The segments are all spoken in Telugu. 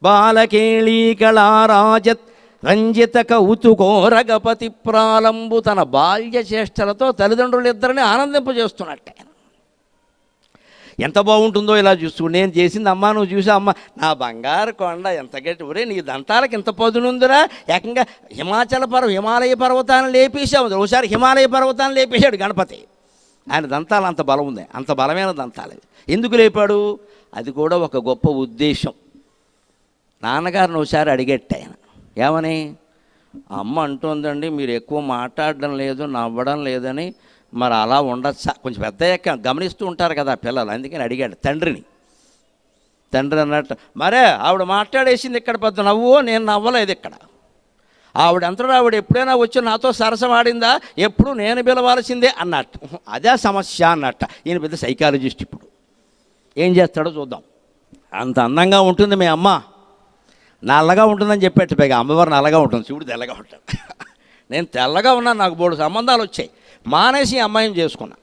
బాలకేళీకళారాజత్ రంజిత కౌతుకోరగపతి ప్రాలంబు. తన బాల్య చేష్టలతో తల్లిదండ్రులు ఇద్దరిని ఆనందింపజేస్తున్నట్టే. ఎంత బాగుంటుందో ఇలా చూస్తూ. నేను చేసింది అమ్మ, నువ్వు చూసా అమ్మ, నా బంగారు కొండ ఎంత గట్టి, ఒరే నీ దంతాలకు ఇంత పదునుందిరా, ఏకంగా హిమాలయ పర్వతాన్ని లేపేసావు. ఒకసారి హిమాలయ పర్వతాన్ని లేపేశాడు గణపతి. ఆయన దంతాలు అంత బలం ఉంది, అంత బలమైన దంతాలు. ఎందుకు లేపాడు? అది కూడా ఒక గొప్ప ఉద్దేశం. నాన్నగారిని ఒకసారి అడిగట్ట ఆయన, ఏమని? అమ్మ అంటుందండి మీరు ఎక్కువ మాట్లాడడం లేదు, నవ్వడం లేదని, మరి అలా ఉండొచ్చా? కొంచెం పెద్ద గమనిస్తూ ఉంటారు కదా పిల్లలు, అందుకని అడిగాడు తండ్రిని. తండ్రి అన్నట్టు, మరే ఆవిడ మాట్లాడేసింది ఇక్కడ, పెద్ద నవ్వు, నేను నవ్వలేదు ఇక్కడ. ఆవిడంతటా ఆవిడ ఎప్పుడైనా వచ్చి నాతో సరసమాడిందా? ఎప్పుడు నేను పిలవాల్సిందే అన్నట్టు. అదే సమస్య అన్నట్ట. ఈయన పెద్ద సైకాలజిస్ట్. ఇప్పుడు ఏం చేస్తాడో చూద్దాం. అంత అందంగా ఉంటుంది మీ అమ్మ, నల్లగా ఉంటుందని చెప్పేట్టు. పైగా అమ్మవారు నల్లగా ఉంటుంది, శివుడు తెల్లగా ఉంటాడు. నేను తెల్లగా ఉన్నాను, నాకు బోడు సంబంధాలు వచ్చాయి, మానేసి అమ్మాయిని చేసుకున్నా.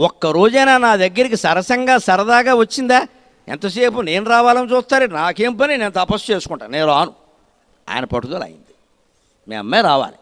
ఒక్కరోజైనా నా దగ్గరికి సరసంగా సరదాగా వచ్చిందా? ఎంతసేపు నేను రావాలని చూస్తారు, నాకేం పని, నేను తపస్సు చేసుకుంటాను, నేను రాను. ఆయన పట్టుదల అయింది, మీ అమ్మాయి రావాలి.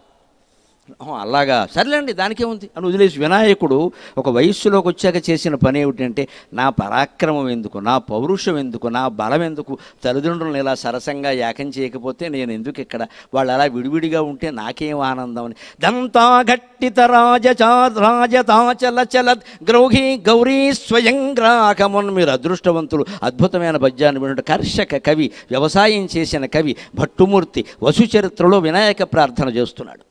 అలాగా, సర్లేండి దానికే ఉంది అని వదిలేసి వినాయకుడు ఒక వయస్సులోకి వచ్చాక చేసిన పని ఏమిటంటే, నా పరాక్రమం ఎందుకు, నా పౌరుషం ఎందుకు, నా బలం ఎందుకు, తల్లిదండ్రులను ఇలా సరసంగా ఏకం చేయకపోతే నేను ఎందుకు ఇక్కడ, వాళ్ళు అలా విడివిడిగా ఉంటే నాకేం ఆనందం అని. దంతా ఘట్టిత రాజతాచల చలత్ గ్రౌహి గౌరీ స్వయంగ్రాకమున్. మీరు అదృష్టవంతులు. అద్భుతమైన పద్యాన్ని వింటే కర్షక కవి, వ్యవసాయం చేసిన కవి భట్టుమూర్తి వసుచరిత్రలో వినాయక ప్రార్థన చేస్తున్నాడు.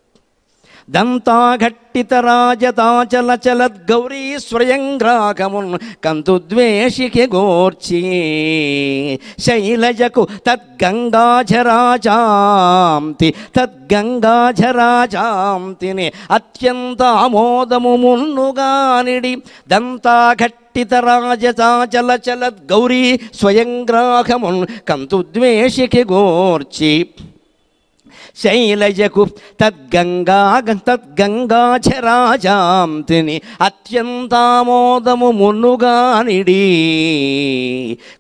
దంతా ఘట్టిత రాజతాచల చలత్ గౌరీ స్వయంగ్రాకమున్ కంతుద్వేషికి గోర్చి శైలజకు తద్గంగాఝరాజాంతిని అత్యంత ఆమోదము మున్నుగానిడి. దంతా ఘట్టిత రాజతాచల చలత్ గౌరీ స్వయంగ్రాకమున్ కంతుద్వేషికి గోర్చి శైలజకు తద్గంగాఝరాజాంతిని అత్యంతామోదము మున్నుగానిడి.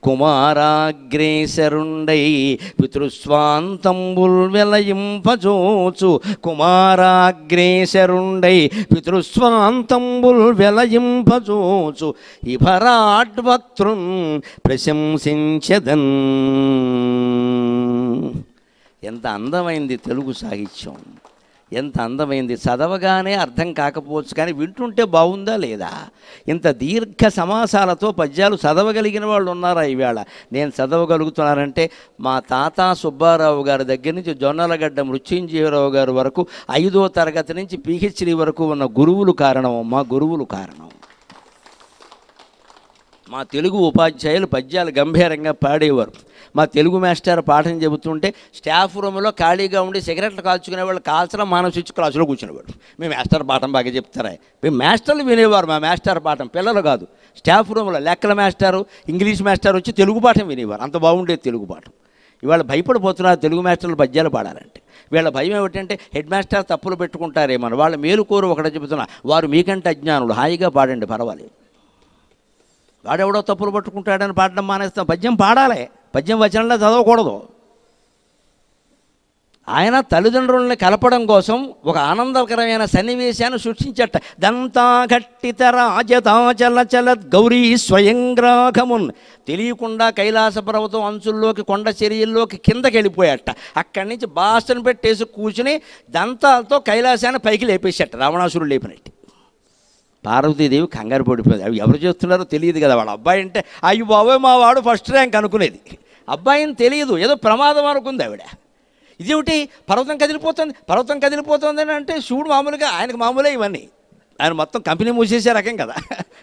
కుమారాగ్రేసరుండై పితృస్వాంతంబుల్ వెలయింపజోచు. కుమారాగ్రేసరుండై పితృస్వాంతంబుల్ వెలయింపజోచు. ఇభరాడ్వక్తృన్ ప్రశంసించదన్. ఎంత అందమైంది తెలుగు సాహిత్యం, ఎంత అందమైంది. చదవగానే అర్థం కాకపోవచ్చు, కానీ వింటుంటే బాగుందా లేదా? ఇంత దీర్ఘ సమాసాలతో పద్యాలు చదవగలిగిన వాళ్ళు ఉన్నారా ఈవేళ? నేను చదవగలుగుతున్నానంటే మా తాత సుబ్బారావు గారి దగ్గర నుంచి జొన్నలగడ్డ మృత్యుంజయరావు గారి వరకు 5వ తరగతి నుంచి PhD వరకు ఉన్న గురువులు కారణం. మా గురువులు కారణం. మా తెలుగు ఉపాధ్యాయులు పద్యాలు గంభీరంగా పాడేవారు. మా తెలుగు మాస్టర్ పాఠం చెబుతుంటే స్టాఫ్ రూమ్లో ఖాళీగా ఉండి సిగరెట్లు కాల్చుకునేవాళ్ళు కాల్చడం మానసిచ్చి క్లాసులో కూర్చునేవాడు. మీ మాస్టర్ పాఠం బాగా చెప్తారా? మేము మాస్టర్లు వినేవారు. మా మాస్టర్ పాఠం పిల్లలు కాదు, స్టాఫ్ రూమ్లో లెక్కల మాస్టారు, ఇంగ్లీష్ మాస్టర్ వచ్చి తెలుగు పాఠం వినేవారు. అంత బాగుండేది తెలుగు పాఠం. ఇవాళ భయపడిపోతున్నారు తెలుగు మాస్టర్లు పద్యాలు పాడాలంటే. వీళ్ళ భయం ఏమిటంటే హెడ్ మాస్టర్ తప్పులు పెట్టుకుంటారేమని. వాళ్ళ మేలుకోరు ఒకటి చెబుతున్నా, వారు మీకంటే అజ్ఞానులు, హాయిగా పాడండి పర్వాలేదు. వాడెవడో తప్పులు పట్టుకుంటాడని పాడడం మానేస్తాం. పద్యం పాడాలి, పద్యం వచనంలో చదవకూడదు. ఆయన తల్లిదండ్రులని కలపడం కోసం ఒక ఆనందకరమైన సన్నివేశాన్ని సృష్టించట. దంతా ఘట్టిత రాజతాచల చలత్ గౌరీ స్వయంగ్రాకమున్. తెలియకుండా కైలాస పర్వతం అంచుల్లోకి, కొండ చర్యల్లోకి కిందకి వెళ్ళిపోయాట. అక్కడి నుంచి బాసను పెట్టేసి కూర్చుని దంతాలతో కైలాసాన్ని పైకి లేపేసేట, రావణాసురుడు లేపినట్టు. పార్వతీదేవి కంగారు పడిపోయింది. అవి ఎవరు చేస్తున్నారో తెలియదు కదా. వాళ్ళ అబ్బాయి అంటే అయ్యో బాబోయ్ మా వాడు ఫస్ట్ ర్యాంక్ అనుకునేది. అబ్బాయిని తెలియదు, ఏదో ప్రమాదం అనుకుంది ఆవిడ. ఇదేమిటి పర్వతం కదిలిపోతుంది, పర్వతం కదిలిపోతుంది అని అంటే శివుడు మామూలుగా, ఆయనకు మామూలే ఇవన్నీ. ఆయన మొత్తం కంపెనీ మూసేసే రకం కదా,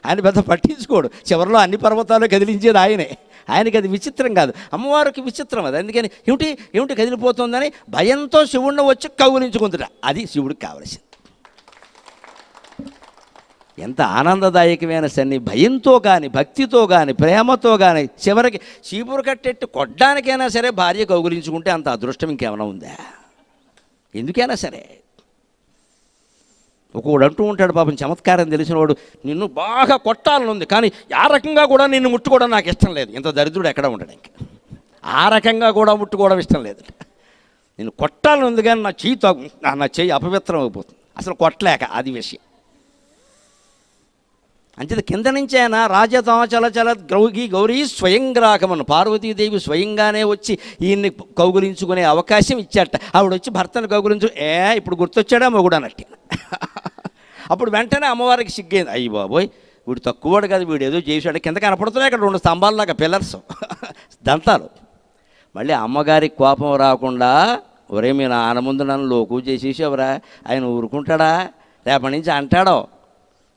ఆయన పెద్ద పట్టించుకోడు. చివరిలో అన్ని పర్వతాలు కదిలించేది ఆయనే. ఆయనకి అది విచిత్రం కాదు, అమ్మవారికి విచిత్రం అది. అందుకని ఏమిటి కదిలిపోతుందని భయంతో శివుడిని వచ్చి కౌగులించుకుంటుట. అది శివుడికి కావలసింది. ఎంత ఆనందదాయకమైన సన్ని. భయంతో కానీ, భక్తితో కానీ, ప్రేమతో కానీ, చివరికి చీపురు కట్టెట్టి కొట్టడానికైనా సరే భార్య కౌగులించుకుంటే అంత అదృష్టం ఇంకేమైనా ఉందా? ఎందుకైనా సరే. ఒకడు అంటూ ఉంటాడు, పాపం చమత్కారం తెలిసినవాడు, నిన్ను బాగా కొట్టాలని ఉంది కానీ ఆ రకంగా కూడా నిన్ను ముట్టుకోవడం నాకు ఇష్టం లేదు. ఇంత దరిద్రుడు ఎక్కడ ఉండడానికి ఆ రకంగా కూడా ముట్టుకోవడం ఇష్టం లేదు. నేను కొట్టాలని ఉంది కానీ నా చెయ్యి అపవిత్రం అయిపోతుంది అసలు కొట్టలేక, అది విషయం. అంచేది కింద నుంచి ఆయన రాజతాచలచల గౌరీ స్వయంగ్రాకమను, పార్వతీదేవి స్వయంగానే వచ్చి ఈయన్ని కౌగులించుకునే అవకాశం ఇచ్చాట. ఆవిడ వచ్చి భర్తను కౌగులించు, ఇప్పుడు గుర్తొచ్చాడా మొగుడు అన్నట్టు. అప్పుడు వెంటనే అమ్మవారికి సిగ్గైంది, అయ్యి బాబోయ్ వీడు తక్కువడు కదా, వీడు ఏదో చేశాడు. కింద కనపడుతున్నాయి అక్కడ 2 స్తంభాలు లాగా పిల్లర్స్, దంతాలు. మళ్ళీ అమ్మగారికి కోపం రాకుండా, ఒరే మీ నాన్న ముందు నన్ను లోకు చేసేసావురా, ఆయన ఊరుకుంటాడా, రేపటి నుంచి అంటాడో,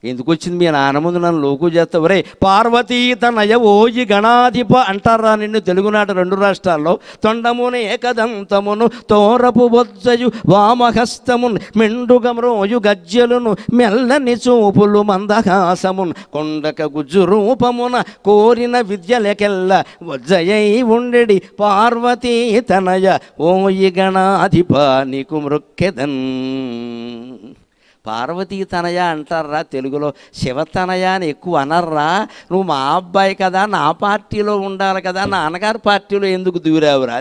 ఎందుకు వచ్చింది మీ నాన్న ముందు నన్ను లోకు చేస్తావు, రే పార్వతీ తనయ ఓయి గణాధిప అంటారా నిన్ను తెలుగునాట 2 రాష్ట్రాల్లో. తొండమును ఏకదంతమును తోరపు బొజ్జయు వామహస్తమున్ మెండుగమ్రోయు గజ్జలును మెల్లని చూపులు మందహాసమున్ కొండక గుజ్జు రూపమున కోరిన విద్యలకెల్ల వజ్జయై ఉండెడి పార్వతీ తనయ ఓయి గణాధిప నీకు మృక్కెదన్. పార్వతీ తనయ అంటారా తెలుగులో, శివతనయ అని ఎక్కువ అనర్రా. నువ్వు మా అబ్బాయి కదా, నా పార్టీలో ఉండాలి కదా, నాన్నగారి పార్టీలో ఎందుకు దూరావురా?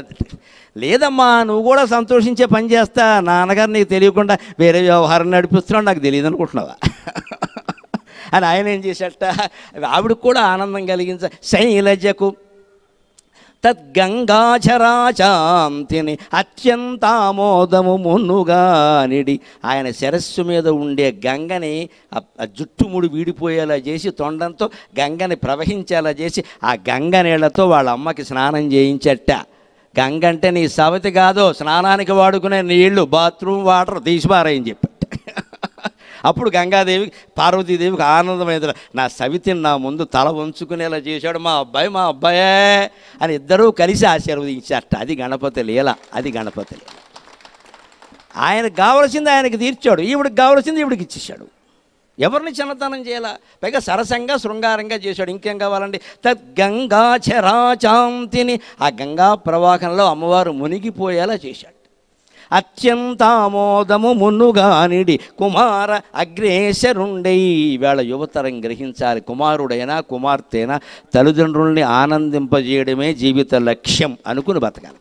లేదమ్మా నువ్వు కూడా సంతోషించే పని చేస్తా, నాన్నగారు నీకు తెలియకుండా వేరే వ్యవహారం నడిపిస్తున్నాడు నాకు తెలియదు అనుకుంటున్నావా అని ఆయన ఏం చేశాట, ఆవిడకు కూడా ఆనందం కలిగించ శైలజకు తద్గంగాచరాచాంతిని అత్యంతామోదము మున్నుగానిడి. ఆయన శిరస్సు మీద ఉండే గంగని ఆ జుట్టుముడి వీడిపోయేలా చేసి తొండంతో గంగని ప్రవహించేలా చేసి ఆ గంగ నీళ్లతో వాళ్ళ అమ్మకి స్నానం చేయించట. గంగ అంటే నీ సవతి కాదు, స్నానానికి వాడుకునే నీళ్లు, బాత్రూమ్ వాటర్ తీసిపారని చెప్పి. అప్పుడు గంగాదేవి పార్వతీదేవికి ఆనందమైంది, నా సవితిని నా ముందు తల వంచుకునేలా చేశాడు మా అబ్బాయే అని ఇద్దరూ కలిసి ఆశీర్వదించారట. అది గణపతి లీల, అది గణపతి లీల. ఆయనకు కావలసింది ఆయనకి తీర్చాడు, ఈవిడికి కావలసింది ఈవిడికి ఇచ్చేశాడు. ఎవరిని చిన్నతనం చేయాల, పైగా సరసంగా శృంగారంగా చేశాడు. ఇంకేం కావాలండి? తద్గంగాచరాచాంతిని, ఆ గంగా ప్రవాహంలో అమ్మవారు మునిగిపోయేలా చేశాడు. అత్యంతామోదము మున్నుగానిడి కుమార అగ్రేసరుండై. ఈవేళ యువతరం గ్రహించాలి, కుమారుడైనా కుమార్తెనా తల్లిదండ్రుల్ని ఆనందింపజేయడమే జీవిత లక్ష్యం అనుకుని బతకాలి.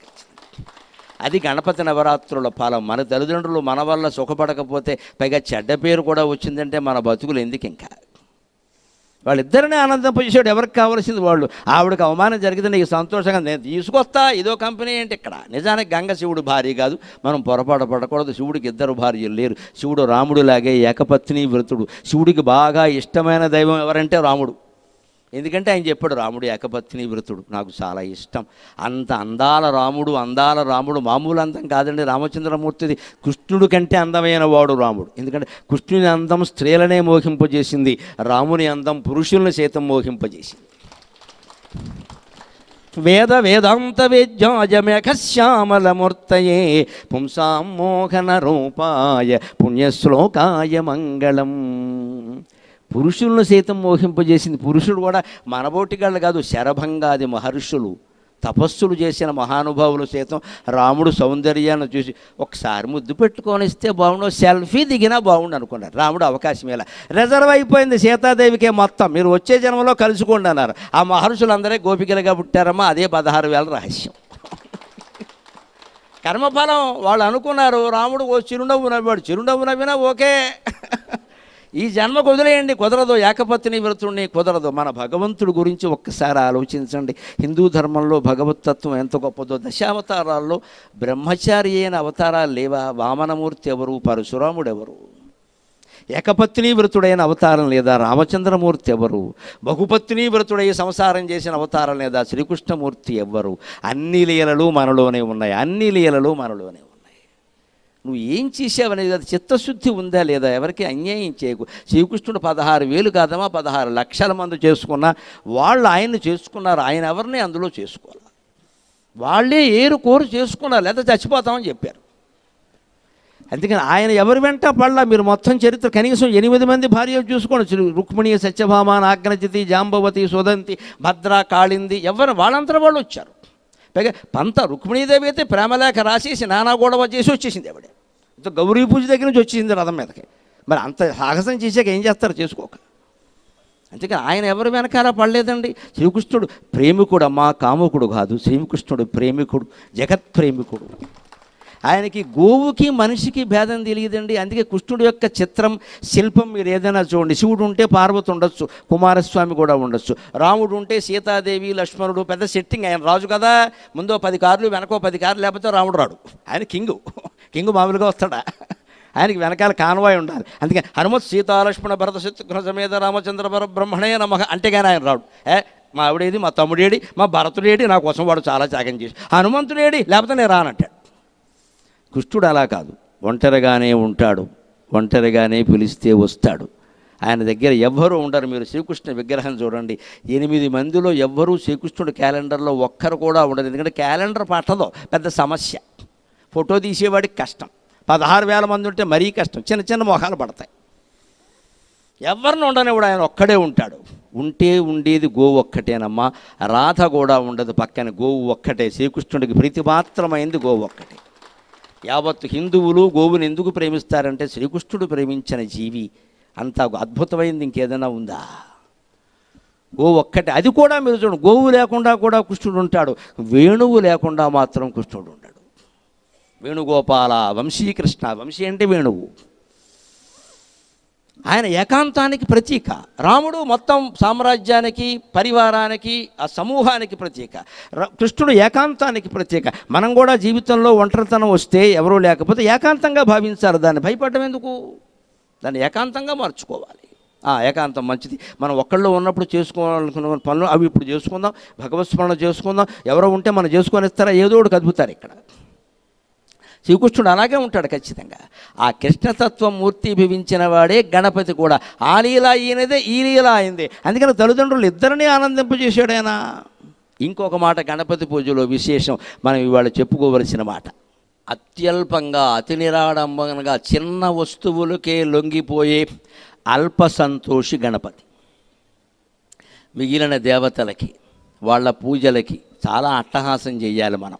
అది గణపతి నవరాత్రుల ఫలం. మన తల్లిదండ్రులు మన వల్ల సుఖపడకపోతే పైగా చెడ్డ పేరు కూడా వచ్చిందంటే మన బతుకులు ఎందుకు? ఇంకా వాళ్ళిద్దరినీ ఆనందింపజేసాడు, ఎవరికి కావాల్సింది వాళ్ళు. ఆవిడకి అవమానం జరిగితే నీకు సంతోషంగా నేను తీసుకొస్తా, ఇదో కంపెనీ ఏంటి ఇక్కడ. నిజానికి గంగ శివుడు భార్య కాదు, మనం పొరపాటు పడకూడదు. శివుడికి 2 భార్యలు లేరు. శివుడు రాముడిలాగే ఏకపత్ని వ్రతుడు. శివుడికి బాగా ఇష్టమైన దైవం ఎవరంటే రాముడు. ఎందుకంటే ఆయన చెప్పాడు, రాముడు ఏకపత్ని వ్రతుడు, నాకు చాలా ఇష్టం. అంత అందాల రాముడు మామూలు అందం కాదండి. రామచంద్రమూర్తిది కృష్ణుడి కంటే అందమైన వాడు రాముడు. ఎందుకంటే కృష్ణుని అందం స్త్రీలనే మోహింపజేసింది, రాముని అందం పురుషుల్ని సైతం మోహింపజేసింది. వేదాంత వేద్యాజమేఘశ్యామలమూర్తయే పుంసాం మోహన రూపాయ పుణ్యశ్లోకాయ మంగళం. పురుషులను సైతం మోహింపజేసింది. పురుషుడు కూడా మనబోటిగాళ్ళు కాదు, శరభంగాది మహర్షులు తపస్సులు చేసిన మహానుభావులు సైతం రాముడు సౌందర్యాన్ని చూసి ఒకసారి ముద్దు పెట్టుకొని ఇస్తే బాగుండు, సెల్ఫీ దిగినా బాగుండు అనుకున్నారు. రాముడు అవకాశం ఇలా రిజర్వ్ అయిపోయింది సీతాదేవికే మొత్తం, మీరు వచ్చే జన్మలో కలుసుకోండి అన్నారు. ఆ మహర్షులందరే గోపికలుగా పుట్టారమ్మా, అదే 16,000 రహస్యం. కర్మఫలం వాళ్ళు అనుకున్నారు. రాముడు ఓ చిరునవ్వు నవ్వాడు, చిరునవ్వు నవ్వినా ఓకే, ఈ జన్మకు వదిలేయండి, కుదరదు. ఏకపత్ని వ్రతుడిని కుదరదు. మన భగవంతుడి గురించి ఒక్కసారి ఆలోచించండి. హిందూ ధర్మంలో భగవతత్వం ఎంత గొప్పదో. దశావతారాల్లో బ్రహ్మచారి అయిన అవతారాలు లేవా? వామనమూర్తి ఎవరు? పరశురాముడు ఎవరు? ఏకపత్ని వ్రతుడైన అవతారం లేదా? రామచంద్రమూర్తి ఎవరు? బహుపత్ని వ్రతుడై సంసారం చేసిన అవతారం లేదా? శ్రీకృష్ణమూర్తి ఎవరు? అన్ని లీలలు మనలోనే ఉన్నాయి, అన్ని లీలలు మనలోనే ఉన్నాయి. నువ్వు ఏం చేసావనేది అది చిత్తశుద్ధి ఉందా లేదా? ఎవరికి అన్యాయం చేయకు. శ్రీకృష్ణుడు 16,000 కాదమా 16 లక్షల మంది చేసుకున్నా వాళ్ళు ఆయన్ని చేసుకున్నారు, ఆయన ఎవరిని అందులో చేసుకోవాలి. వాళ్ళే కోరు చేసుకున్నారు, లేదా చచ్చిపోతామని చెప్పారు. అందుకని ఆయన ఎవరి వెంట పడలా. మీరు మొత్తం చరిత్ర కనీసం 8 మంది భార్యలు చూసుకోండి. రుక్మిణి, సత్యభామ, నాగ్నచితి, జాంబవతి, సుదంతి, భద్ర, కాళింది, ఎవరు వాళ్ళంతా వాళ్ళు వచ్చారు. పైగా పంత రుక్మిణీదేవి అయితే ప్రేమలేఖ రాసేసి నానా గొడవ చేసి వచ్చేసింది. ఆవిడ గౌరీ పూజ దగ్గర నుంచి వచ్చేసింది రథం మీదకి. మరి అంత సాహసం చేసాక ఏం చేస్తారు? చేసుకోక. అందుకని ఆయన ఎవరి వెనకాల పడలేదండి. శ్రీకృష్ణుడు ప్రేమికుడు అమ్మా, కాముకుడు కాదు. శ్రీకృష్ణుడు ప్రేమికుడు, జగత్ ప్రేమికుడు. ఆయనకి గోవుకి మనిషికి భేదం తెలియదండి. అందుకే కృష్ణుడు యొక్క చిత్రం శిల్పం మీరు ఏదైనా చూడండి. శివుడు ఉంటే పార్వతి ఉండొచ్చు, కుమారస్వామి కూడా ఉండొచ్చు. రాముడు ఉంటే సీతాదేవి, లక్ష్మణుడు, పెద్ద సెట్టింగ్. ఆయన రాజు కదా, ముందో 10 కార్లు వెనకో 10 కార్లు, లేకపోతే రాముడు రాడు. ఆయన కింగు మామూలుగా వస్తాడా? ఆయనకి వెనకాల కాన్వాయ్ ఉండాలి. అందుకే హనుమత్ సీతాలక్ష్మణ భరత శత్రుఘ్న సమేత రామచంద్ర బ్రహ్మణే నమః అంటే కానీ ఆయన రాడు. మా ఆవిడేది, మా తమ్ముడేడి, మా భరతుడేడి, నా కోసం వాడు చాలా త్యాగం చేసి, హనుమంతుడేడి లేకపోతే నేను రానంటాడు. కృష్ణుడు అలా కాదు, ఒంటరిగానే ఉంటాడు, ఒంటరిగానే పిలిస్తే వస్తాడు. ఆయన దగ్గర ఎవ్వరూ ఉండరు. మీరు శ్రీకృష్ణ విగ్రహం చూడండి, 8 మందిలో ఎవ్వరూ శ్రీకృష్ణుడు క్యాలెండర్లో ఒక్కరు కూడా ఉండదు. ఎందుకంటే క్యాలెండర్ పట్టదో, పెద్ద సమస్య. ఫోటో తీసేవాడికి కష్టం. 16,000 మంది ఉంటే మరీ కష్టం, చిన్న చిన్న మొహాలు పడతాయి. ఎవరిని ఉండనివాడు, ఆయన ఒక్కడే ఉంటాడు. ఉంటే ఉండేది గోవు ఒక్కటేనమ్మా. రాధ కూడా ఉండదు పక్కన, గోవు ఒక్కటే. శ్రీకృష్ణుడికి ప్రీతిపాత్రమైంది గోవు ఒక్కటే. యావత్తు హిందువులు గోవుని ఎందుకు ప్రేమిస్తారంటే శ్రీకృష్ణుడు ప్రేమించిన జీవి అంత అద్భుతమైంది ఇంకేదైనా ఉందా? గోవు ఒక్కటే. అది కూడా మీరు చూడండి, గోవు లేకుండా కూడా కృష్ణుడు ఉంటాడు, వేణువు లేకుండా మాత్రం కృష్ణుడు ఉంటాడు. వేణుగోపాల వంశీకృష్ణ, వంశీ అంటే వేణువు. ఆయన ఏకాంతానికి ప్రతీక. రాముడు మొత్తం సామ్రాజ్యానికి, పరివారానికి, ఆ సమూహానికి ప్రతీక. కృష్ణుడు ఏకాంతానికి ప్రతీక. మనం కూడా జీవితంలో ఒంటరితనం వస్తే, ఎవరూ లేకపోతే ఏకాంతంగా భావించాలి. దాన్ని భయపడడం ఎందుకు? దాన్ని ఏకాంతంగా మార్చుకోవాలి. ఏకాంతం మంచిది. మనం ఒక్కళ్ళు ఉన్నప్పుడు చేసుకోవాలనుకున్న పనులు అవి ఇప్పుడు చేసుకుందాం, భగవత్ స్మరణ చేసుకుందాం. ఎవరో ఉంటే మనం చేసుకొని ఇస్తారా, ఏదో ఒకటి కదుపుతారు. ఇక్కడ శ్రీకృష్ణుడు అలాగే ఉంటాడు ఖచ్చితంగా. ఆ కృష్ణతత్వం మూర్తిభవించిన వాడే గణపతి కూడా. ఆ లీల ఈయనదే, ఈ లీల అయిందే. అందుకని తల్లిదండ్రులు ఇద్దరినీ ఆనందింపజేశాడు ఆయన. ఇంకొక మాట గణపతి పూజలో విశేషం మనం ఇవాళ చెప్పుకోవలసిన మాట. అత్యల్పంగా, అతి నిరాడంబరంగా, చిన్న వస్తువులకే లొంగిపోయే అల్ప సంతోషి గణపతి. మిగిలిన దేవతలకి, వాళ్ళ పూజలకి చాలా అట్టహాసం చేయాలి మనం.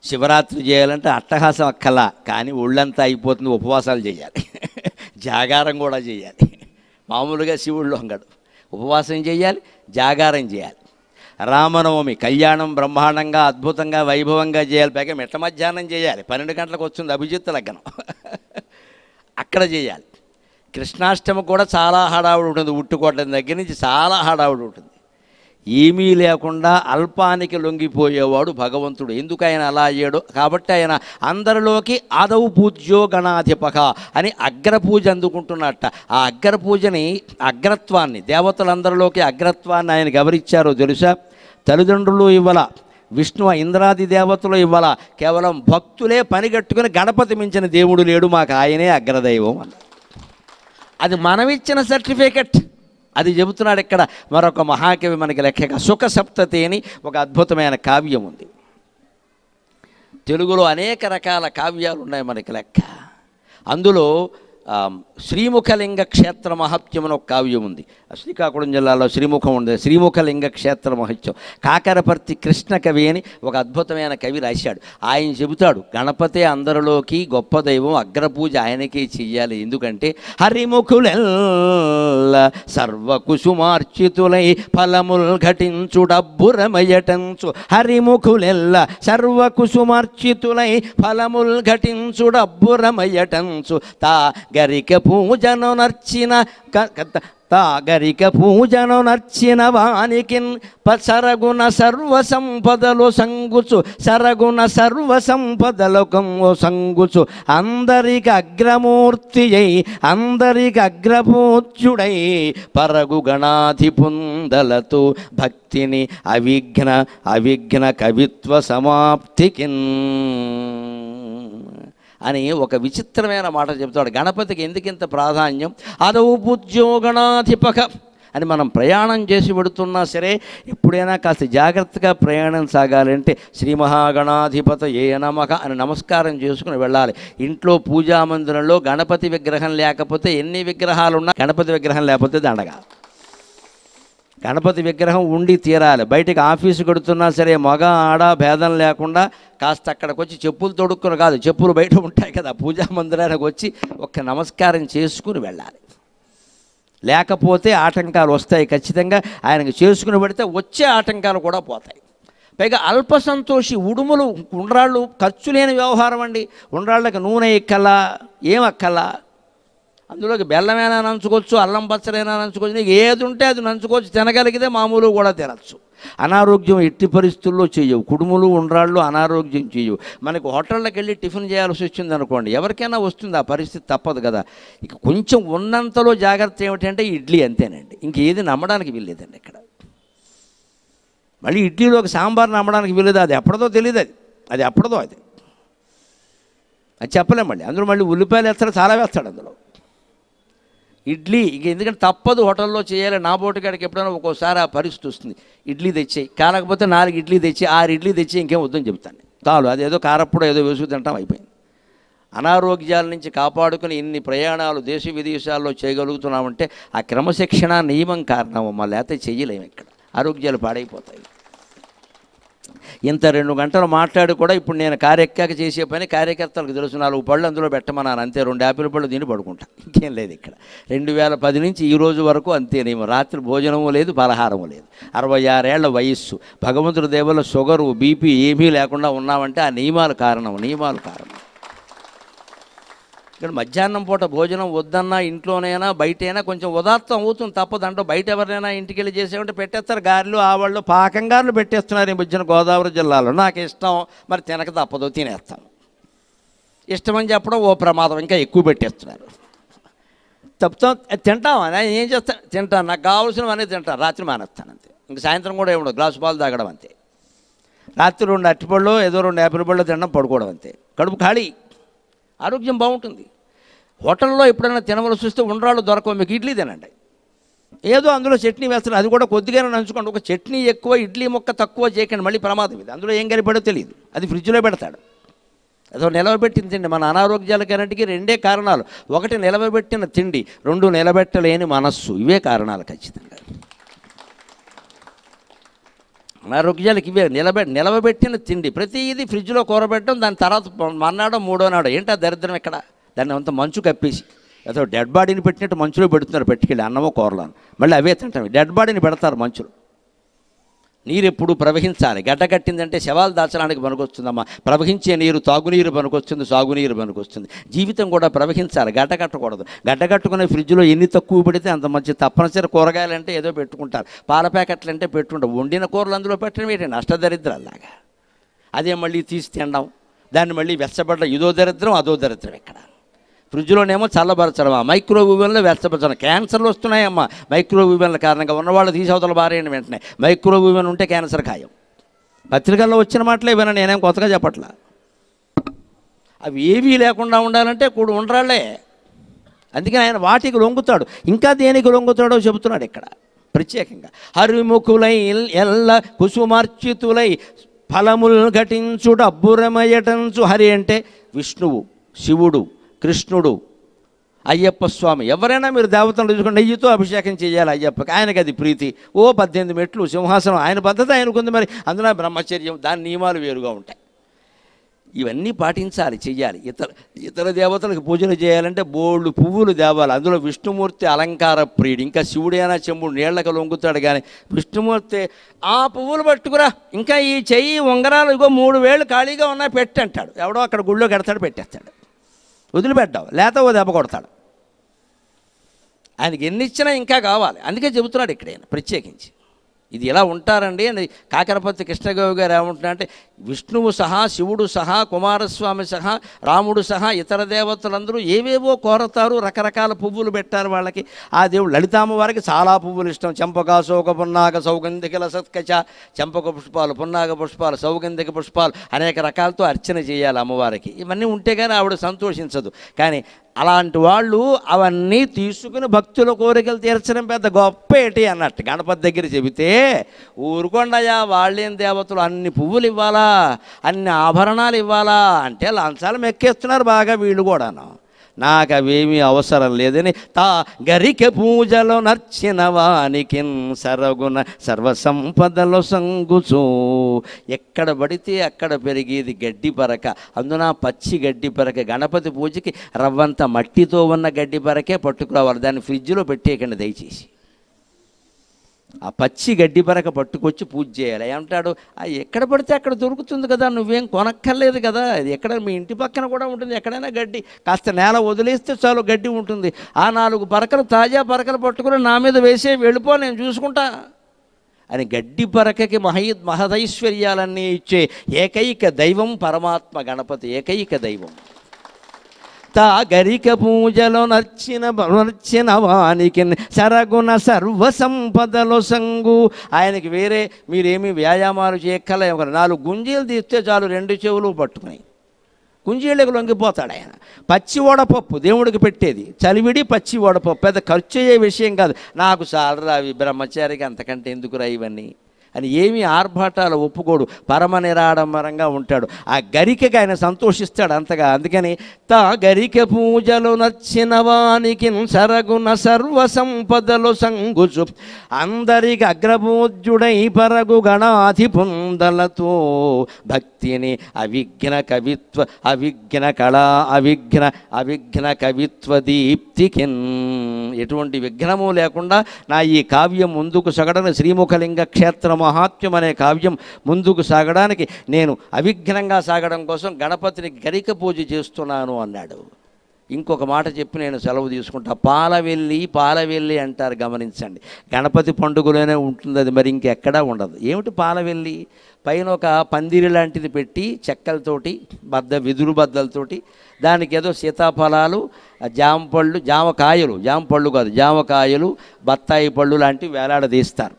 శివరాత్రి చేయాలంటే అట్టహాసం అక్కలా, కానీ ఒళ్ళంతా అయిపోతుంది, ఉపవాసాలు చేయాలి, జాగారం కూడా చేయాలి. మామూలుగా శివుళ్ళు అంగడు, ఉపవాసం చేయాలి, జాగారం చేయాలి. రామనవమి కళ్యాణం బ్రహ్మాండంగా, అద్భుతంగా, వైభవంగా చేయాలి. పైగా మిట్ట మధ్యాహ్నం చేయాలి, 12 గంటలకు వస్తుంది అభిజిత్ లగ్నం, అక్కడ చేయాలి. కృష్ణాష్టమి కూడా చాలా హడావుడి ఉంటుంది, ఉట్టుకోవడం దగ్గర నుంచి చాలా హడావుడి ఉంటుంది. ఏమీ లేకుండా అల్పానికి లొంగిపోయేవాడు భగవంతుడు. ఎందుకు ఆయన అలా అయ్యాడు? కాబట్టి ఆయన అందరిలోకి ఆదవు పూజ్యో గణాధిపక అని అగ్రపూజ అందుకుంటున్నట్ట. ఆ అగ్రపూజని, అగ్రత్వాన్ని, దేవతలందరిలోకి అగ్రత్వాన్ని ఆయనకి ఎవరిచ్చారో తెలుసా? తల్లిదండ్రులు ఇవ్వాల, విష్ణు ఇంద్రాది దేవతలు ఇవ్వాల, కేవలం భక్తులే పనిగట్టుకుని గణపతి మించిన దేవుడు లేడు, మాకు ఆయనే అగ్రదైవం అన్న. అది మనమిచ్చిన సర్టిఫికెట్. అది చెబుతున్నాడు ఇక్కడ మరొక మహాకవి మనకి లెక్కగా. సుఖ సప్తతి అని ఒక అద్భుతమైన కావ్యం ఉంది. తెలుగులో అనేక రకాల కావ్యాలు ఉన్నాయి మనకి లెక్క. అందులో శ్రీముఖలింగ క్షేత్ర మహత్యం అని ఒక కావ్యం ఉంది. శ్రీకాకుళం జిల్లాలో శ్రీముఖం ఉంది. శ్రీముఖలింగ క్షేత్ర మహత్యం కాకరపర్తి కృష్ణ కవి అని ఒక అద్భుతమైన కవి రాశాడు. ఆయన చెబుతాడు, గణపతే అందరిలోకి గొప్ప దైవం, అగ్రపూజ ఆయనకే చెయ్యాలి. ఎందుకంటే హరిముఖులెల్ల సర్వకుసుమార్చితులై ఫలముల్ ఘటించు డబ్బురమయటంచు. హరిముఖులెల్ల సర్వకుసుమార్చితులై ఫలముల్ ఘటించు డబ్బురమయటంచు. తా గరిక పూజను నర్చిన గరిక పూజను నర్చిన వానికిన్ సరగుణ సర్వ సంపదలు సంగుచు. సరగుణ సర్వ సంపదలకు సంగుచు. అందరికి అగ్రమూర్తి అయి అందరికి అగ్రపూజ్యుడై పరగు గణాధిపుందలతో భక్తిని అవిఘ్న కవిత్వ సమాప్తికిన్ అని ఒక విచిత్రమైన మాట చెబుతాడు. గణపతికి ఎందుకింత ప్రాధాన్యం? అదవు పూజ్యో గణాధిపక అని మనం ప్రయాణం చేసి పెడుతున్నా సరే, ఎప్పుడైనా కాస్త జాగ్రత్తగా ప్రయాణం సాగాలంటే శ్రీ మహాగణాధిపత ఏ నమః అని నమస్కారం చేసుకుని వెళ్ళాలి. ఇంట్లో పూజామందిరంలో గణపతి విగ్రహం లేకపోతే, ఎన్ని విగ్రహాలు ఉన్నా గణపతి విగ్రహం లేకపోతే దండగా. గణపతి విగ్రహం ఉండి తీరాలి. బయటికి ఆఫీసు కడుతున్నా సరే మగ ఆడ భేదం లేకుండా కాస్త అక్కడికి వచ్చి చెప్పులు తొడుక్కుని కాదు, చెప్పులు బయట ఉంటాయి కదా, పూజా మందిరానికి వచ్చి ఒక్క నమస్కారం చేసుకుని వెళ్ళాలి. లేకపోతే ఆటంకాలు వస్తాయి ఖచ్చితంగా. ఆయనకు చేసుకుని పెడితే వచ్చే ఆటంకాలు కూడా పోతాయి. పైగా అల్ప సంతోషి, ఉడుములు ఉండ్రాళ్ళు ఖర్చు లేని వ్యవహారం అండి. ఉండ్రాళ్ళకి నూనె ఎక్కలా, ఏం అక్కలా, అందులోకి బెల్లమైనా నంచుకోవచ్చు, అల్లం పచ్చడైనా నంచుకోవచ్చు, నీకు ఏది ఉంటే అది నంచుకోవచ్చు, తినగలిగితే మామూలు కూడా తినచ్చు. అనారోగ్యం ఎట్టి పరిస్థితుల్లో చేయవు. కుడుములు ఉండ్రాళ్ళు అనారోగ్యం చేయవు. మనకు హోటళ్ళకి వెళ్ళి టిఫిన్ చేయాల్సి వచ్చింది అనుకోండి, ఎవరికైనా వస్తుంది ఆ పరిస్థితి, తప్పదు కదా. ఇక కొంచెం ఉన్నంతలో జాగ్రత్త ఏమిటంటే ఇడ్లీ, అంతేనండి. ఇంకేది నమ్మడానికి వీల్లేదండి ఇక్కడ. మళ్ళీ ఇడ్లీలోకి సాంబార్ నమ్మడానికి వీల్లేదు, అది ఎప్పటిదో తెలియదు, అది ఎప్పటిదో అది చెప్పలేం. అందులో మళ్ళీ ఉల్లిపాయలు వేస్తాడు, చాలా వేస్తాడు అందులో. ఇడ్లీ ఇక ఎందుకంటే తప్పదు, హోటల్లో చేయాలి. నా బోటుగాడికి ఎప్పుడైనా ఒక్కోసారి ఆ పరిస్థితి వస్తుంది, ఇడ్లీ తెచ్చేయి, కాకపోతే 4 ఇడ్లీ తెచ్చి 6 ఇడ్లీ తెచ్చి ఇంకేం వద్దని చెప్తాను. చాలు, అదేదో కారప్పుడు ఏదో వేసుకు తింటాం, అయిపోయింది. అనారోగ్యాల నుంచి కాపాడుకుని ఇన్ని ప్రయాణాలు దేశ విదేశాల్లో చేయగలుగుతున్నామంటే ఆ క్రమశిక్షణ నియమం కారణం. లేకపోతే చెయ్యలేము, ఇక్కడ ఆరోగ్యాలు పాడైపోతాయి. ఇంత 2 గంటలు మాట్లాడి కూడా ఇప్పుడు నేను కార్యక్రమ చేసే పని కార్యకర్తలకు తెలుసు. 4 పళ్ళు అందులో పెట్టమన్నాను అంతే, 2 యాపిల్ పళ్ళు తిని పడుకుంటా, ఇంకేం లేదు ఇక్కడ. 2010 నుంచి ఈ రోజు వరకు అంతేనేమో. రాత్రి భోజనము లేదు, పలహారము లేదు. 66 ఏళ్ల వయస్సు, భగవంతుడి దేవుల షుగరు బీపీ ఏమీ లేకుండా ఉన్నామంటే ఆ నియమాలు కారణం. ఇక్కడ మధ్యాహ్నం పూట భోజనం వద్దన్నా ఇంట్లోనైనా బయటైనా కొంచెం ఉదాత్తం అవుతుంది, తప్పదు. అంటే బయట ఎవరైనా ఇంటికి వెళ్ళి చేసేవంటే పెట్టేస్తారు, గారెలు ఆవాళ్ళు పాకంగారులు పెట్టేస్తున్నారు ఈ మధ్యన గోదావరి జిల్లాలో. నాకు ఇష్టం, మరి తినక తప్పదు, తినేస్తాం. ఇష్టమని చెప్పడం ఓ ప్రమాదం, ఇంకా ఎక్కువ పెట్టేస్తున్నారు. తప్పుతాం, తింటామా, ఏం చేస్తాను, తింటాను, నాకు కావాల్సినవన్నీ తింటాను, రాత్రి మానేస్తాను అంతే. ఇంక సాయంత్రం కూడా ఏముండదు, గ్లాసు పాలు తాగడం అంతే. రాత్రి 2 అరటిపళ్ళు ఏదో 2 యాపిల్ పళ్ళు తినడం, పడుకోవడం అంతే. కడుపు ఖాళీ, ఆరోగ్యం బాగుంటుంది. హోటల్లో ఎప్పుడైనా తినవలసి వస్తే ఉండ్రాళ్ళు దొరకవు, మీకు ఇడ్లీ తినండి, ఏదో అందులో చట్నీ వేస్తారు, అది కూడా కొద్దిగానే నంచుకోండి. ఒక చట్నీ ఎక్కువ, ఇడ్లీ ముక్క తక్కువ చేయకండి, మళ్ళీ ప్రమాదం ఇది. అందులో ఏం కలిపాడో తెలియదు, అది ఫ్రిడ్జ్లో పెడతాడు. అదో నిలవబెట్టిన తిండి. మన అనారోగ్యాలకన్నిటికీ 2 కారణాలు, 1 నిలవబెట్టిన తిండి, 2 నిలబెట్టలేని మనస్సు. ఇవే కారణాలు ఖచ్చితంగా. అనారోగ్యాలకి ఇవే, నిలవబెట్టిన తిండి. ప్రతిదీ ఫ్రిడ్జ్లో కూరబెట్టడం, దాని తర్వాత మన్నాడో 3వ నాడో. ఏంటి ఆ దరిద్రం ఇక్కడ? దాన్ని అంత మంచు కప్పేసి ఏదో డెడ్ బాడీని పెట్టినట్టు మంచులో పెడుతున్నారు, పెట్టుకెళ్ళి అన్నమో కూరలను, మళ్ళీ అవే తింటాం. డెడ్ బాడీని పెడతారు మంచులో. నీరు ఎప్పుడు ప్రవహించాలి. గడ్డ కట్టిందంటే శవాలు దాచడానికి పనికొస్తుందమ్మా. ప్రవహించే నీరు తాగునీరు పనికొస్తుంది, సాగునీరు పనికొస్తుంది. జీవితం కూడా ప్రవహించాలి, గడ్డ కట్టకూడదు. గడ్డ కట్టుకునే ఫ్రిడ్జ్లో ఎన్ని తక్కువ పడితే అంత మంచి. తప్పనిసరి కూరగాయలంటే ఏదో పెట్టుకుంటారు, పాల ప్యాకెట్లు అంటే పెట్టుకుంటారు, వండిన కూరలు అందులో పెట్టడం ఏంటంటే నష్టదరిద్రాలాగా. అదే మళ్ళీ తీసి తినడం, దాన్ని మళ్ళీ వెచ్చబడ్డ, ఇదో దరిద్రం అదో దరిద్రం. ఇక్కడ ఫ్రిడ్జ్లోనేమో చల్లబరచడం, మైక్రోవేవ్లో వెచ్చబరచడం. క్యాన్సర్లు వస్తున్నాయమ్మా మైక్రోవేవ్ల కారణంగా. ఉన్నవాళ్ళు తీసవతల బారేయండి వెంటనే. మైక్రోవేవ్ ఉంటే క్యాన్సర్ ఖాయం. పత్రికల్లో వచ్చిన మాటలే విన, నేనేం కొత్తగా చెప్పట్లా. అవి ఏవీ లేకుండా ఉండాలంటే కూడా ఉండ్రాళ్ళే. అందుకని ఆయన వాటికి లొంగుతాడు. ఇంకా దేనికి లొంగుతాడో చెబుతున్నాడు ఇక్కడ ప్రత్యేకంగా. హరిముఖులై ఎల్ల కుసుమార్చితులై ఫలములు ఘటించుడు అబ్బురమయటంచు. హరి అంటే విష్ణువు, శివుడు, కృష్ణుడు, అయ్యప్ప స్వామి. ఎవరైనా మీరు దేవతలను చూసుకుని నెయ్యితో అభిషేకం చేయాలి అయ్యప్పకి, ఆయనకి అది ప్రీతి. 18 మెట్లు సింహాసనం, ఆయన పద్ధతి ఆయనకుంది. మరి అందులో బ్రహ్మచర్యం, దాని నియమాలు వేరుగా ఉంటాయి. ఇవన్నీ పాటించాలి, చెయ్యాలి. ఇతర దేవతలకు పూజలు చేయాలంటే బోళ్ళు పువ్వులు తేవాలి. అందులో విష్ణుమూర్తి అలంకార ప్రియుడు. ఇంకా శివుడైనా చెంబుడు నీళ్లకు లొంగుతాడు, కానీ విష్ణుమూర్తి ఆ పువ్వులు పట్టుకురా, ఇంకా ఈ చెయ్యి ఉంగరాలు ఇగో 3 వేళ్ళు ఖాళీగా ఉన్నా పెట్టి అంటాడు. ఎవడో అక్కడ గుళ్ళో కడతాడు, పెట్టేస్తాడు, వదిలిపెట్టావు, లేత ఓ దెబ్బ కొడతాడు. ఆయనకి ఎన్ని ఇచ్చినా ఇంకా కావాలి. అందుకే చెబుతున్నాడు ఇక్కడ ఆయన ప్రత్యేకించి. ఇది ఎలా ఉంటారండి అని. కాకరపర్తి కృష్ణగోవి గారు ఏమంటున్నారంటే, విష్ణువు సహా, శివుడు సహా, కుమారస్వామి సహా, రాముడు సహా ఇతర దేవతలందరూ ఏవేవో కోరతారు, రకరకాల పువ్వులు పెట్టారు వాళ్ళకి. ఆ దేవుడు లలితామ్మ వారికి చాలా పువ్వులు ఇష్టం. చంపక, శోక, పున్నాగ, సౌగంధికల సత్కచ. చంపక పుష్పాలు, పున్నాగ పుష్పాలు, సౌగంధిక పుష్పాలు, అనేక రకాలతో అర్చన చేయాలి అమ్మవారికి. ఇవన్నీ ఉంటే కానీ ఆవిడ సంతోషించదు. కానీ అలాంటి వాళ్ళు అవన్నీ తీసుకుని భక్తుల కోరికలు తీర్చడం పెద్ద గొప్ప ఏటి అన్నట్టు. గణపతి దగ్గర చెబితే ఊరుకోండయా, వాళ్ళేం దేవతలు అన్ని పువ్వులు ఇవ్వాలా, అన్ని ఆభరణాలు ఇవ్వాలా అంటే లంచాలు మెక్కేస్తున్నారు బాగా వీళ్ళు కూడాను. నాకు అవేమీ అవసరం లేదని తా గరిక పూజలో నర్చిన వానికి సరగున సర్వసంపదలో సంగుచూ. ఎక్కడ పడితే అక్కడ పెరిగేది గడ్డి పరక, అందున పచ్చి గడ్డి పరక. గణపతి పూజకి రవ్వంత మట్టితో ఉన్న గడ్డి పరకే పట్టుకురావాలి, దాన్ని ఫ్రిడ్జ్లో పెట్టేయకండి దయచేసి. ఆ పచ్చి గడ్డి పరక పట్టుకొచ్చి పూజ చేయాలి. ఏమంటాడు, ఎక్కడ పడితే అక్కడ దొరుకుతుంది కదా, నువ్వేం కొనక్కర్లేదు కదా, అది ఎక్కడ మీ ఇంటి పక్కన కూడా ఉంటుంది, ఎక్కడైనా గడ్డి కాస్త నేల వదిలేస్తే చాలు గడ్డి ఉంటుంది. ఆ 4 పరకలు తాజా పరకలు పట్టుకుని నా మీద వేసే వెళ్ళిపో, నేను చూసుకుంటా అని గడ్డి పరకకి మహదైశ్వర్యాలన్నీ ఇచ్చే ఏకైక దైవం పరమాత్మ గణపతి, ఏకైక దైవం. తా గరిక పూజలో నర్చిన వానికి సరగుణ సర్వ సంపదలో సంగు. ఆయనకి వేరే మీరేమి వ్యాయామాలు చేయక్కల, 4 గుంజీలు తీస్తే చాలు 2 చెవులు పట్టుకుని గుంజీళ్ళకి లొంగిపోతాడు ఆయన. పచ్చి వడపప్పు దేవుడికి పెట్టేది, చలివిడి పచ్చి వడపప్పు, పెద్ద ఖర్చు అయ్యే విషయం కాదు. నాకు చాలరా అవి, బ్రహ్మచారికి అంతకంటే ఎందుకురా ఇవన్నీ అని ఏమీ ఆర్భాటాలు ఒప్పుకోడు, పరమ నిరాడంబరంగా ఉంటాడు. ఆ గరికగా ఆయన సంతోషిస్తాడు అంతగా. అందుకని తా గరిక పూజలు నచ్చిన వానికి సరగుణ సర్వ సంపదలు సంగుచు అందరికి అగ్రపూజ్యుడై పరగు గణాధి పొందలతో భక్తిని అవిఘ్న కవిత్వ అవిఘ్న కళా అవిఘ్న కవిత్వ దీప్తికిన్. ఎటువంటి విఘ్నము లేకుండా నా ఈ కావ్యం ముందుకు సాగడం, శ్రీముఖలింగ క్షేత్ర మహాత్మ్యం అనే కావ్యం ముందుకు సాగడానికి నేను అవిఘ్నంగా సాగడం కోసం గణపతిని గరిక పూజ చేస్తున్నాను అన్నాడు. ఇంకొక మాట చెప్పి నేను సెలవు తీసుకుంటా. పాలవెల్లి అంటారు, గమనించండి. గణపతి పండుగలోనే ఉంటుంది అది, మరి ఇంకెక్కడా ఉండదు. ఏమిటి పాలవెల్లి? పైన ఒక పందిరి లాంటిది పెట్టి చెక్కలతోటి వెదురు బద్దలతోటి దానికి ఏదో సీతాఫలాలు, జామకాయలు, బత్తాయి పళ్ళు లాంటివి వేలాడదీస్తారు.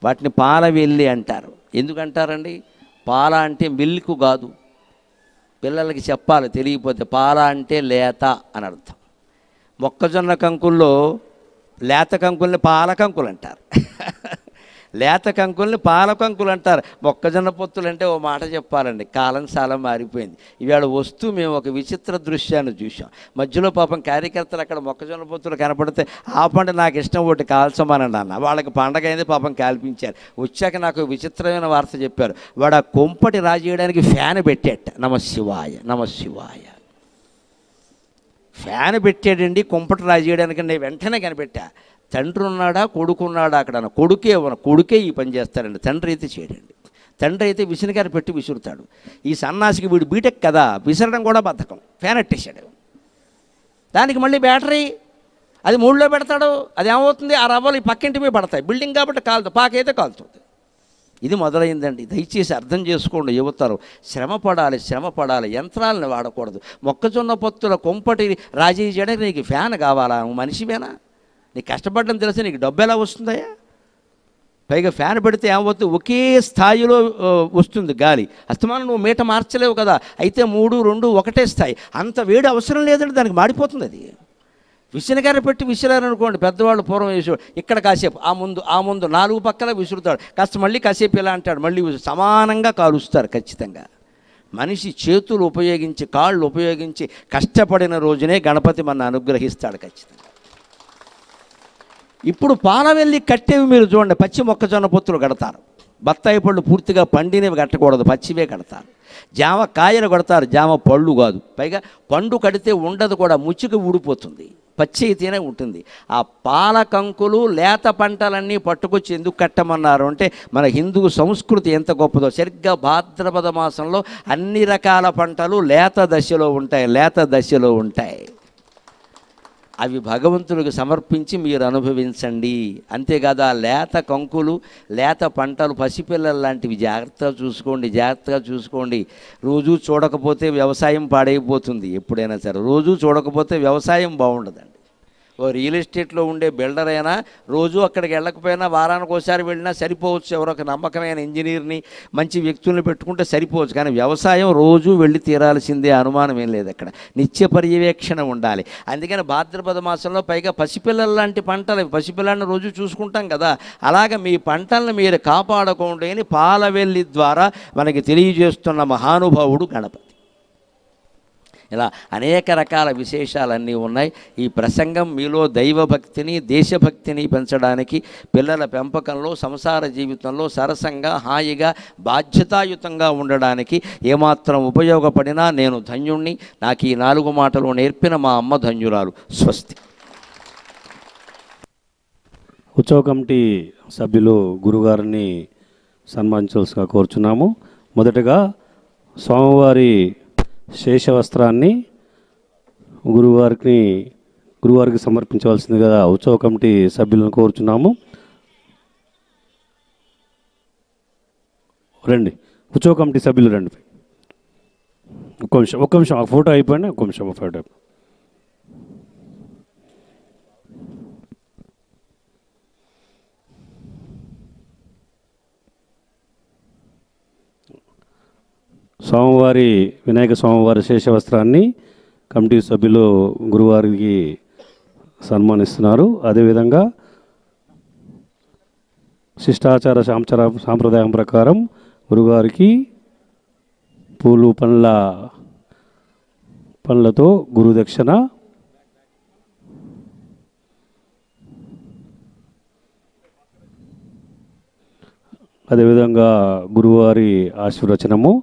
వాటిని పాలవెల్లి అంటారు. ఎందుకంటారండి? పాల అంటే మిల్క్ కాదు, పిల్లలకి చెప్పాలి తెలియకపోతే. పాల అంటే లేత అని అర్థం. మొక్కజొన్న కంకుల్లో లేత కంకుల్ని పాలకంకులు అంటారు, లేత కంకుల్ని పాలకంకులు అంటారు. మొక్కజొన్న పొత్తులు అంటే ఓ మాట చెప్పాలండి, కాలం చాలా మారిపోయింది. ఇవాళ వస్తూ మేము ఒక విచిత్ర దృశ్యాన్ని చూసాం. మధ్యలో పాపం కార్యకర్తలు అక్కడ మొక్కజొన్న పొత్తులు కనపడితే ఆపండి నాకు ఇష్టం ఒకటి కాల్చమనండి అన్న. వాళ్ళకి పండగ అయింది, పాపం కాల్పించారు. వచ్చాక నాకు విచిత్రమైన వార్త చెప్పారు. వాడు ఆ కొంపటి రాజేయడానికి ఫ్యాన్ పెట్టేట. నమశివాయ ఫ్యాన్ పెట్టాడండి కొంపటి రాజేయడానికి. నేను వెంటనే కనిపెట్టా, తండ్రి ఉన్నాడా కొడుకున్నాడా అక్కడ? కొడుకే ఈ పని చేస్తాడండి, తండ్రి అయితే చేయడండి. తండ్రి అయితే విసినకారు పెట్టి విసురుతాడు. ఈ సన్నాసికి వీడు బీటెక్ కదా, విసరడం కూడా బద్ధకం, ఫ్యాన్ ఎట్టేశాడు. దానికి మళ్ళీ బ్యాటరీ అది 3లో పెడతాడు. అది ఏమవుతుంది, ఆ రవ్వలు ఈ పక్కింటి మీద పడతాయి. బిల్డింగ్ కాబట్టి కాలుతుంది, పాకైతే కాలుతుంది. ఇది మొదలైందండి. దయచేసి అర్థం చేసుకోండి యువతరు. శ్రమ పడాలి, యంత్రాలను వాడకూడదు. మొక్కజొన్న పొత్తుల కొంపటి రాజీ చేయడానికి నీకు ఫ్యాన్ కావాలా? మనిషివేనా? నీకు కష్టపడడం తెలిసి నీకు డబ్బు ఎలా వస్తుందయ్యా? పైగా ఫ్యాన్ పెడితే ఏమవుతుంది, ఒకే స్థాయిలో వస్తుంది గాలి. అస్తమానం నువ్వు మీట మార్చలేవు కదా. అయితే 3, 2 ఒకటే స్థాయి. అంత వేడి అవసరం లేదండి, దానికి మాడిపోతుంది. అది విసినగారు పెట్టి విసిరారనుకోండి, పెద్దవాళ్ళు పూర్వం వేసేవాడు. ఇక్కడ కాసేపు ఆ ముందు 4 పక్కల విసురుతాడు, కాస్త మళ్ళీ కాసేపు ఇలా అంటాడు, మళ్ళీ సమానంగా కాలుస్తారు. ఖచ్చితంగా మనిషి చేతులు ఉపయోగించి కాళ్ళు ఉపయోగించి కష్టపడిన రోజునే గణపతి మన అనుగ్రహిస్తాడు ఖచ్చితంగా. ఇప్పుడు పాలవెల్లి కట్టేవి మీరు చూడండి, పచ్చి మొక్కజొన్న పొత్తులు కడతారు. బత్తాయి పళ్ళు పూర్తిగా పండినవి కట్టకూడదు, పచ్చివే కడతారు. జామ కాయలు కడతారు, జామ పళ్ళు కాదు. పైగా పండు కడితే ఉండదు కూడా, ముచ్చుకు ఊడిపోతుంది, పచ్చి అయితేనే ఉంటుంది. ఆ పాల కంకులు లేత పంటలన్నీ పట్టుకొచ్చి ఎందుకు కట్టమన్నారు అంటే, మన హిందూ సంస్కృతి ఎంత గొప్పదో. సరిగ్గా భాద్రపద మాసంలో అన్ని రకాల పంటలు లేత దశలో ఉంటాయి. అవి భగవంతుడికి సమర్పించి మీరు అనుభవించండి. అంతేకాదు ఆ లేత కంకులు, లేత పంటలు, పసిపిల్లలు లాంటివి జాగ్రత్తగా చూసుకోండి. రోజూ చూడకపోతే వ్యవసాయం పాడైపోతుంది. ఎప్పుడైనా సరే రోజూ చూడకపోతే వ్యవసాయం బాగుండదండి. ఓ రియల్ ఎస్టేట్లో ఉండే బిల్డర్ అయినా రోజు అక్కడికి వెళ్ళకపోయినా వారానికి ఒకసారి వెళ్ళినా సరిపోవచ్చు. ఎవరొక నమ్మకమైన ఇంజనీర్ని, మంచి వ్యక్తుల్ని పెట్టుకుంటే సరిపోవచ్చు. కానీ వ్యవసాయం రోజు వెళ్ళి తీరాల్సిందే, అనుమానం ఏం లేదు. అక్కడ నిత్య పర్యవేక్షణ ఉండాలి. అందుకని భాద్రపద మాసంలో పైగా పసిపిల్లల లాంటి పంటలు, పసిపిల్లల్ని రోజు చూసుకుంటాం కదా, అలాగ మీ పంటలను మీరు కాపాడుకోండి అని పాలవెల్లి ద్వారా మనకి తెలియజేస్తున్న మహానుభావుడు గణపతి. ఇలా అనేక రకాల విశేషాలన్నీ ఉన్నాయి. ఈ ప్రసంగం మీలో దైవభక్తిని దేశభక్తిని పెంచడానికి, పిల్లల పెంపకంలో సంసార జీవితంలో సరసంగా హాయిగా బాధ్యతాయుతంగా ఉండడానికి ఏమాత్రం ఉపయోగపడినా నేను ధన్యుణ్ణి. నాకు ఈ 4 మాటలు నేర్పిన మా అమ్మ ధన్యురాలు. స్వస్తి. ఉత్సవ కమిటీ సభ్యులు గురుగారిని సన్మానించవలసిగా కోరుచున్నాము. మొదటగా స్వామివారి శేషవస్త్రాన్ని గురువారికి సమర్పించవలసిందిగా ఉత్సవ కమిటీ సభ్యులను కోరుచున్నాము. రండి, ఉత్సవ కమిటీ సభ్యులు రండి. ఒక్క నిమిషం ఆ ఫోటో అయిపోయింది. ఒక్క నిమిషం ఆ ఫోటో. వినాయక స్వామివారి శేషవస్త్రాన్ని కమిటీ సభ్యులు గురువారికి సన్మానిస్తున్నారు. అదేవిధంగా శిష్టాచార సాంప్రదాయం ప్రకారం గురుగారికి పూలు పండ్లతో గురుదక్షిణ, అదేవిధంగా గురువారి ఆశీర్వచనము.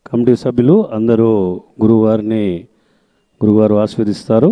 కమిటీ సభ్యులు అందరూ గురువారు ఆశీర్వదిస్తారు.